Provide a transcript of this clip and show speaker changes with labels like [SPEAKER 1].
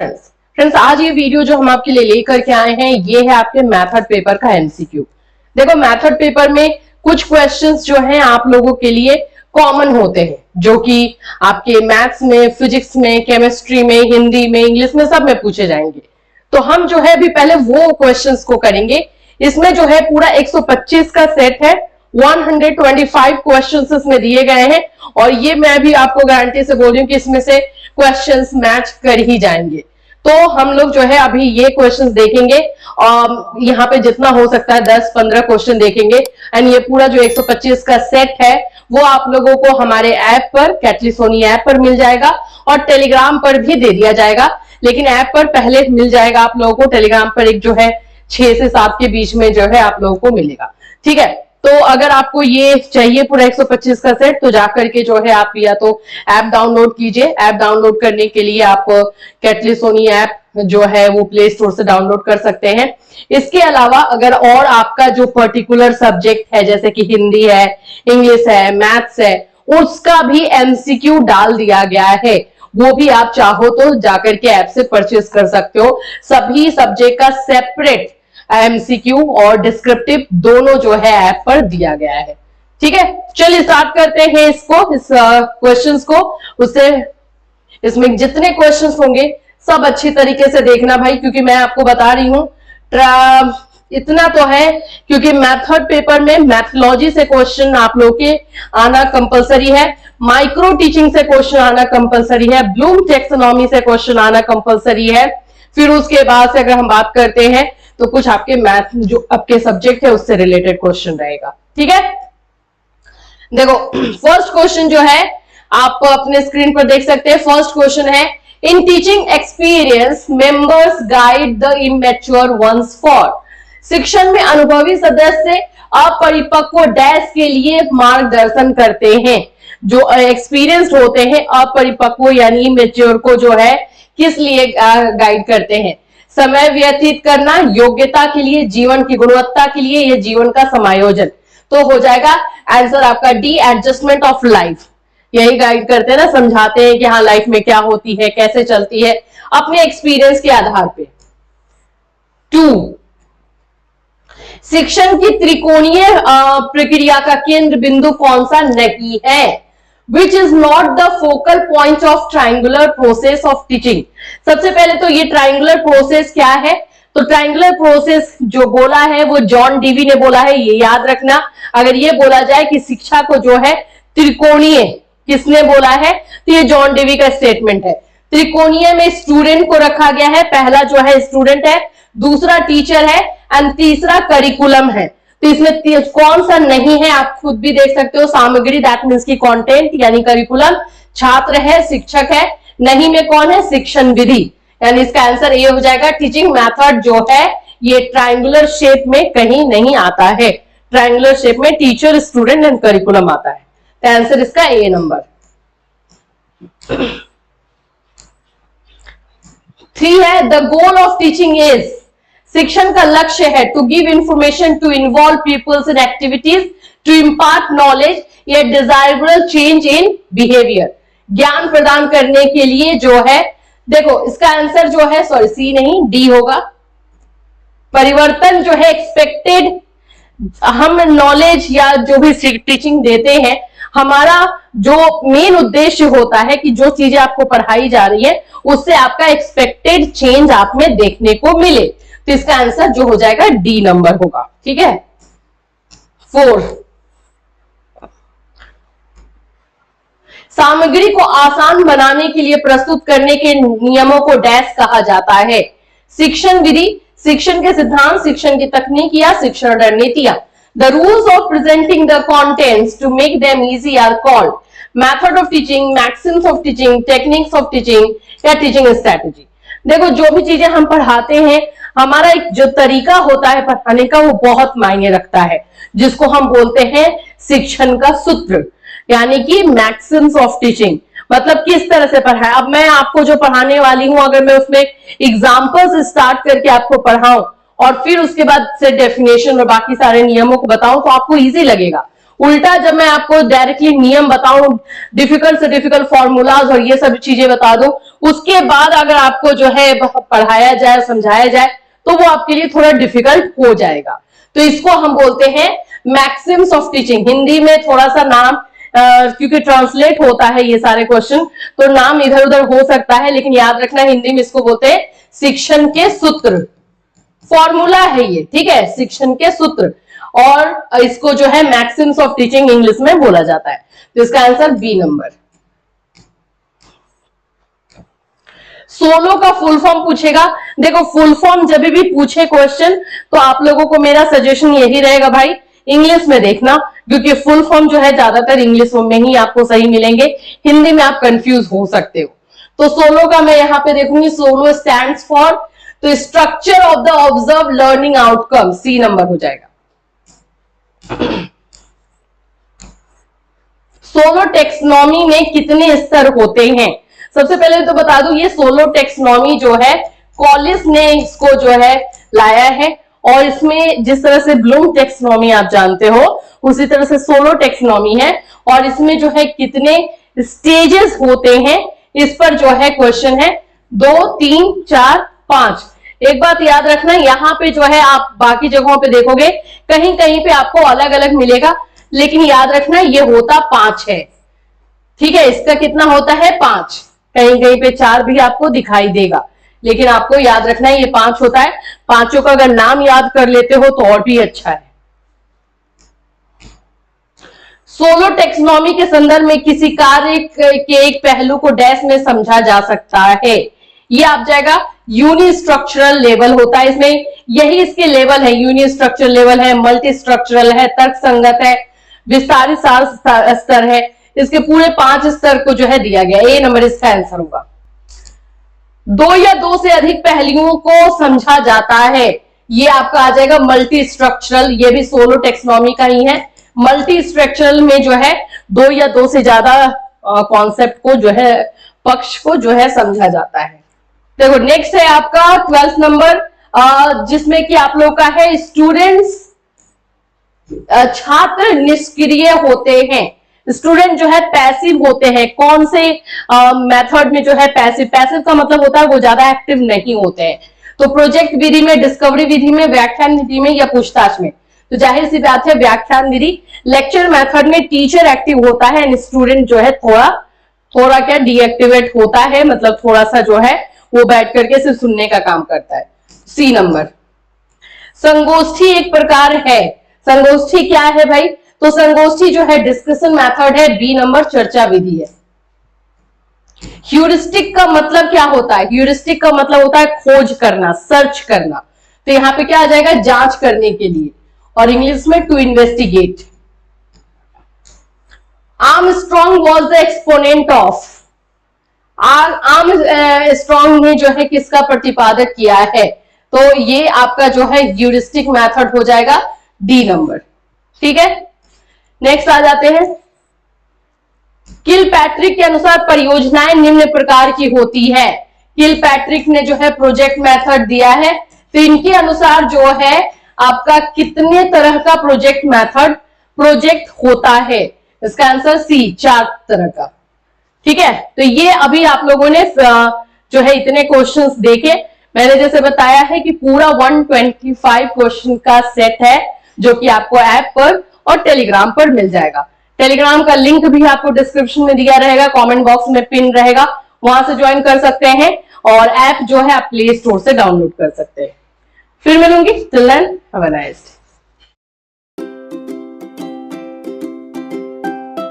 [SPEAKER 1] Friends आज ये video जो हम आपके लिए लेकर के आए हैं ये है आपके मैथड पेपर का एमसीक्यू। देखो मैथड पेपर में कुछ क्वेश्चंस जो हैं आप लोगों के लिए कॉमन होते हैं जो कि आपके मैथ्स में, फिजिक्स में, केमिस्ट्री में, हिंदी में, इंग्लिश में सब में पूछे जाएंगे। तो हम जो है अभी पहले वो क्वेश्चंस को करेंगे। इसमें जो है पूरा 125 का सेट है, 125 क्वेश्चंस इसमें दिए गए हैं और ये मैं भी आपको गारंटी से बोल रही हूँ कि इसमें से क्वेश्चंस मैच कर ही जाएंगे। तो हम लोग जो है अभी ये क्वेश्चंस देखेंगे और यहाँ पे जितना हो सकता है 10-15 क्वेश्चन देखेंगे एंड ये पूरा जो 125 का सेट है वो आप लोगों को हमारे ऐप पर, कैटली सोनी ऐप पर मिल जाएगा और टेलीग्राम पर भी दे दिया जाएगा। लेकिन ऐप पर पहले मिल जाएगा आप लोगों को, टेलीग्राम पर एक जो है 6 से 7 के बीच में जो है आप लोगों को मिलेगा। ठीक है, तो अगर आपको ये चाहिए पूरा 125 का सेट तो जाकर के जो है आप या तो ऐप डाउनलोड कीजिए। ऐप डाउनलोड करने के लिए आप कैटली सोनी ऐप जो है वो प्ले स्टोर से डाउनलोड कर सकते हैं। इसके अलावा अगर और आपका जो पर्टिकुलर सब्जेक्ट है जैसे कि हिंदी है, इंग्लिश है, मैथ्स है, उसका भी एमसीक्यू डाल दिया गया है, वो भी आप चाहो तो जाकर के ऐप से परचेज कर सकते हो। सभी सब्जेक्ट का सेपरेट एमसीक्यू और डिस्क्रिप्टिव दोनों जो है ऐप पर दिया गया है। ठीक है, चलिए स्टार्ट करते हैं इस क्वेश्चंस को। उससे इसमें जितने क्वेश्चंस होंगे सब अच्छी तरीके से देखना भाई, क्योंकि मैं आपको बता रही हूं इतना तो है क्योंकि मेथड पेपर में मैथोलॉजी से क्वेश्चन आप लोग के आना कंपलसरी है, माइक्रो टीचिंग से क्वेश्चन आना कंपलसरी है, ब्लूम टैक्सोनॉमी से क्वेश्चन आना कंपलसरी है। फिर उसके बाद से अगर हम बात करते हैं तो कुछ आपके मैथ जो आपके सब्जेक्ट है उससे रिलेटेड क्वेश्चन रहेगा। ठीक है, देखो फर्स्ट क्वेश्चन जो है आप अपने स्क्रीन पर देख सकते हैं। फर्स्ट क्वेश्चन है, in teaching experience members guide the immature ones for. शिक्षण में अनुभवी सदस्य अपरिपक्व डैश के लिए मार्गदर्शन करते हैं। जो एक्सपीरियंस्ड होते हैं अपरिपक्व यानी इमेच्योर को जो है किस लिए गाइड करते हैं? समय व्यतीत करना, योग्यता के लिए, जीवन की गुणवत्ता के लिए, या जीवन का समायोजन। तो हो जाएगा आंसर आपका डी, एडजस्टमेंट ऑफ लाइफ। यही गाइड करते हैं ना, समझाते हैं कि हाँ लाइफ में क्या होती है, कैसे चलती है, अपने एक्सपीरियंस के आधार पे। 2, शिक्षण की त्रिकोणीय प्रक्रिया का केंद्र बिंदु कौन सा नहीं है? Which is not the focal point of triangular process of teaching। सबसे पहले तो ये ट्राइंगुलर प्रोसेस क्या है? तो ट्राइंगुलर प्रोसेस जो बोला है वो जॉन डीवी ने बोला है, ये याद रखना। अगर ये बोला जाए कि शिक्षा को जो है त्रिकोणीय, किसने बोला है? तो ये जॉन डीवी का स्टेटमेंट है। त्रिकोणीय में स्टूडेंट को रखा गया है, पहला जो है स्टूडेंट है, दूसरा टीचर है एंड तीसरा करिकुलम है। तो इसमें कौन सा नहीं है आप खुद भी देख सकते हो। सामग्री दैट मीन्स की कंटेंट यानी करिकुलम, छात्र है, शिक्षक है, नहीं में कौन है? शिक्षण विधि, यानी इसका आंसर ये हो जाएगा। टीचिंग मेथड जो है ये ट्रायंगुलर शेप में कहीं नहीं आता है। ट्रायंगुलर शेप में टीचर, स्टूडेंट एंड करिकुलम आता है। तो आंसर इसका ए नंबर। 3 है, the goal of teaching is. शिक्षण का लक्ष्य है to give information, to involve peoples in activities, to impart knowledge, या डिजायरेबल चेंज इन बिहेवियर। ज्ञान प्रदान करने के लिए जो है, देखो इसका आंसर जो है सॉरी सी नहीं डी होगा। परिवर्तन जो है एक्सपेक्टेड, हम नॉलेज या जो भी टीचिंग देते हैं, हमारा जो मेन उद्देश्य होता है कि जो चीजें आपको पढ़ाई जा रही है उससे आपका एक्सपेक्टेड चेंज आप में देखने को मिले। तो इसका आंसर जो हो जाएगा डी नंबर होगा। ठीक है, 4, सामग्री को आसान बनाने के लिए प्रस्तुत करने के नियमों को डैश कहा जाता है। शिक्षण विधि, शिक्षण के सिद्धांत, शिक्षण की तकनीक या शिक्षण रणनीतियां। The rules of presenting the contents to make them easy are called method of teaching, maxims of teaching, techniques of teaching या teaching strategy। देखो जो भी चीजें हम पढ़ाते हैं, हमारा एक जो तरीका होता है पढ़ाने का वो बहुत मायने रखता है, जिसको हम बोलते हैं शिक्षण का सूत्र, यानी कि मैक्सिम्स ऑफ टीचिंग। मतलब किस तरह से पढ़ाए। अब मैं आपको जो पढ़ाने वाली हूं, अगर मैं उसमें एग्जाम्पल्स स्टार्ट करके आपको पढ़ाऊं और फिर उसके बाद से डेफिनेशन और बाकी सारे नियमों को बताऊं तो आपको इजी लगेगा। उल्टा जब मैं आपको डायरेक्टली नियम बताऊं, डिफिकल्ट से डिफिकल्ट फॉर्मूलाज और ये सब चीजें बता दूं, उसके बाद अगर आपको जो है पढ़ाया जाए, समझाया जाए, तो वो आपके लिए थोड़ा डिफिकल्ट हो जाएगा। तो इसको हम बोलते हैं मैक्सिम्स ऑफ टीचिंग। हिंदी में थोड़ा सा नाम क्योंकि ट्रांसलेट होता है ये सारे क्वेश्चन, तो नाम इधर उधर हो सकता है, लेकिन याद रखना हिंदी में इसको बोलते हैं शिक्षण के सूत्र, फॉर्मूला है ये, ठीक है, शिक्षण के सूत्र। और इसको जो है मैक्सिम्स ऑफ टीचिंग इंग्लिश में बोला जाता है। तो इसका आंसर बी नंबर। सोलो का फुल फॉर्म पूछेगा। देखो फुल फॉर्म जब भी पूछे क्वेश्चन, तो आप लोगों को मेरा सजेशन यही रहेगा भाई, इंग्लिश में देखना, क्योंकि फुल फॉर्म जो है ज्यादातर इंग्लिश में ही आपको सही मिलेंगे, हिंदी में आप कंफ्यूज हो सकते हो। तो सोलो का मैं यहां पे देखूंगी, सोलो स्टैंड्स फॉर, तो structure of the observe learning outcome, C number हो जाएगा। सोलो टेक्सोनॉमी में कितने स्तर होते हैं? सबसे पहले तो बता दूं, ये सोलो टेक्सोनॉमी जो है कॉलिस ने इसको जो है लाया है, और इसमें जिस तरह से ब्लूम टेक्सोनॉमी आप जानते हो, उसी तरह से सोलो टेक्सोनॉमी है, और इसमें जो है कितने स्टेजेस होते हैं, इस पर जो है क्वेश्चन है 2, 3, 4, 5। एक बात याद रखना, यहाँ पे जो है आप बाकी जगहों पे देखोगे कहीं कहीं पे आपको अलग अलग मिलेगा, लेकिन याद रखना ये होता 5 है, ठीक है। इसका कितना होता है? 5। कहीं कहीं पे 4 भी आपको दिखाई देगा, लेकिन आपको याद रखना है ये 5 होता है। पांचों का अगर नाम याद कर लेते हो तो और भी अच्छा है। सोलो टेक्सोनॉमी के संदर्भ में किसी कार्य के एक पहलू को डैश में समझा जा सकता है, ये आप जाएगा यूनि स्ट्रक्चरल लेवल होता है, इसमें यही इसके लेवल है, यूनि स्ट्रक्चरल लेवल है, मल्टी स्ट्रक्चरल है, तर्क संगत है, विस्तारित सार स्तर है, इसके पूरे 5 स्तर को जो है दिया गया। ए नंबर इसका आंसर होगा। 2 या 2 से अधिक पहलुओं को समझा जाता है, ये आपका आ जाएगा मल्टी स्ट्रक्चरल, ये भी सोलो टेक्सोनॉमी का ही है। मल्टी स्ट्रक्चरल में जो है 2 या 2 से ज्यादा कॉन्सेप्ट को जो है, पक्ष को जो है समझा जाता है। देखो नेक्स्ट है आपका 12th नंबर, जिसमें कि आप लोग का है स्टूडेंट्स, छात्र निष्क्रिय होते हैं, स्टूडेंट जो है पैसिव होते हैं। कौन से मेथड में जो है पैसिव? पैसिव का मतलब होता है वो ज्यादा एक्टिव नहीं होते हैं। तो प्रोजेक्ट विधि में, डिस्कवरी विधि में, व्याख्यान विधि में या पूछताछ में? तो जाहिर सी बात है व्याख्यान विधि। लेक्चर मेथड में टीचर एक्टिव होता है एंड स्टूडेंट जो है थोड़ा क्या डीएक्टिवेट होता है, मतलब थोड़ा सा जो है वो बैठ करके सिर्फ सुनने का काम करता है। C number. संगोष्ठी एक प्रकार है, संगोष्ठी क्या है भाई? तो संगोष्ठी जो है डिस्कशन मेथड है, बी नंबर चर्चा विधि है। ह्यूरिस्टिक का मतलब क्या होता है? ह्यूरिस्टिक का मतलब होता है खोज करना, सर्च करना, तो यहां पे क्या आ जाएगा? जांच करने के लिए, और इंग्लिश में to investigate. Armstrong was the exponent of, Armstrong ने जो है किसका प्रतिपादक किया है? तो ये आपका जो है ह्यूरिस्टिक मेथड हो जाएगा, डी नंबर, ठीक है। नेक्स्ट आ जाते हैं, किलपैट्रिक के अनुसार परियोजनाएं निम्न प्रकार की होती है। किलपैट्रिक ने जो है प्रोजेक्ट मेथड दिया है, तो इनके अनुसार जो है आपका कितने तरह का प्रोजेक्ट मेथड प्रोजेक्ट होता है? इसका आंसर सी, 4 तरह का, ठीक है। तो ये अभी आप लोगों ने जो है इतने क्वेश्चंस देखे, मैंने जैसे बताया है कि पूरा 125 क्वेश्चन का सेट है, जो कि आपको ऐप पर और टेलीग्राम पर मिल जाएगा। टेलीग्राम का लिंक भी आपको डिस्क्रिप्शन में दिया रहेगा, कमेंट बॉक्स में पिन रहेगा, वहां से ज्वाइन कर सकते हैं, और ऐप जो है आप प्ले स्टोर से डाउनलोड कर सकते हैं। फिर मिलूंगी, till then have a nice day.